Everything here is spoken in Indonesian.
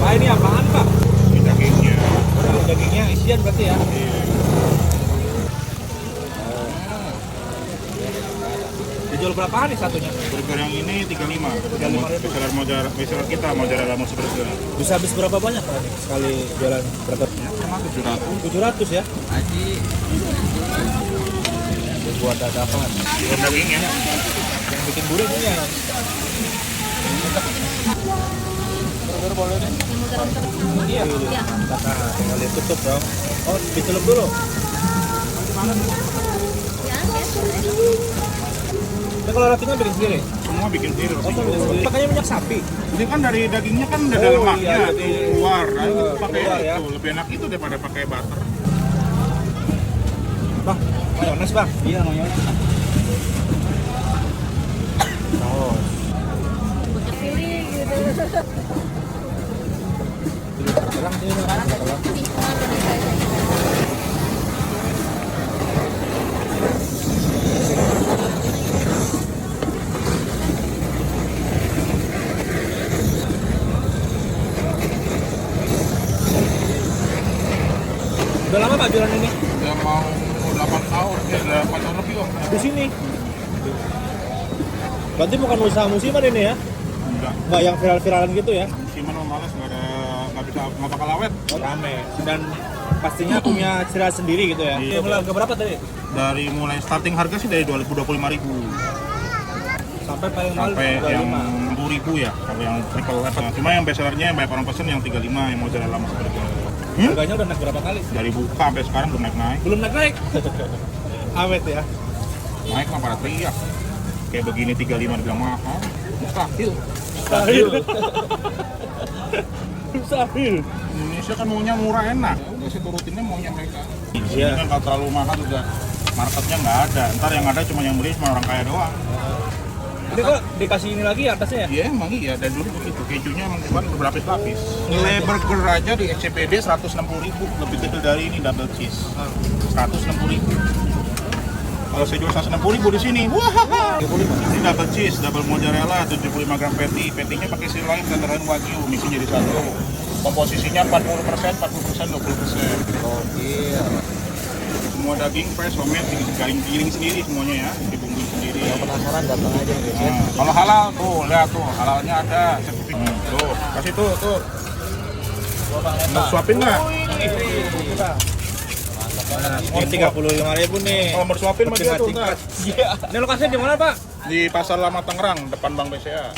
Pak ini apaan Pak? Ini dagingnya. Oh, dagingnya isian berarti ya? Iya. Dijual berapaan nih satunya? Burger yang ini 35. Bestseller kita mozzarella mozzarella. Bisa habis berapa banyak Pak nih sekali jualan burger? Ya, cuma 700. 700 ya? Buat dadakan. Buat dagingnya. Yang bikin gurih ini ya. Burger boleh deh. Iya. Nah, tinggal ditutup dong. Oh, dicelup dulu. Ya kalau rotinya bikin sendiri? Semua bikin sendiri. Oh, bikin sendiri. Pakainya minyak sapi. Ini kan dari dagingnya kan udah ada Oh, lemaknya iya, di luar. Nah, itu pakai keluar, ya. itu lebih enak itu daripada pakai butter. Bang, mayones bang? Iya, mayones. Saus. Pilih gitu. Terang sini bang. Terang. Udah lama Pak jualan ini? Udah mau 8 tahun, ya 8 tahun lebih kok. Di sini. Berarti bukan usaha musiman ini ya? Enggak. Nggak yang viral-viralan gitu ya? Musiman mah males, nggak bakal awet. Oh, rame. Dan pastinya punya ciri khas sendiri gitu ya? Iya. Mulai harga berapa tadi? Dari mulai starting harga sih dari 25.000 Sampai paling mahal sampai yang 25. 60.000 ya, kalau yang triple level. Cuma yang bestsellernya yang banyak orang pesen yang 35 yang mozzarella mozzarella. Harganya udah naik berapa kali? Dari buka sampai sekarang belum naik-naik. Belum naik-naik? Awet ya? Naik mah pada teriak. Kayak begini 35 dibilang mahal. Mustahil. Mustahil. Mustahil. Indonesia kan maunya murah enak. Udah sih turutinnya maunya mereka. Di sini Iya. kan kalau terlalu mahal juga marketnya nggak ada. Ntar yang ada cuma yang beli cuma orang kaya doang. Ini kok dikasih ini lagi atasnya ya? Iya emang iya, dari dulu begitu. Kejunya emang bukan berlapis-lapis. Nilai burger aja di SCPD 160.000, lebih kecil dari ini double cheese. 160.000. Kalau saya jual 160.000 di sini, wah. Ini double cheese, double mozzarella, 75 gram patty. Patty-nya pakai sirloin, tenderloin wagyu, mixin jadi satu. Komposisinya 40%, 40%, 20%. Oh iya. Semua daging fresh, homemade, giling sendiri semuanya ya, dibumbuin sendiri. Penasaran datang aja guys ya. Nah, kalau halal tuh, lihat tuh, halalnya ada sertifikat. Tuh, kasih tuh. Mau suapin nggak? Ini 35.000 nih. Kalau mau suapin mah dia tuh, ntar. Ini lokasinya di mana Pak? Di Pasar Lama Tangerang, depan Bank BCA.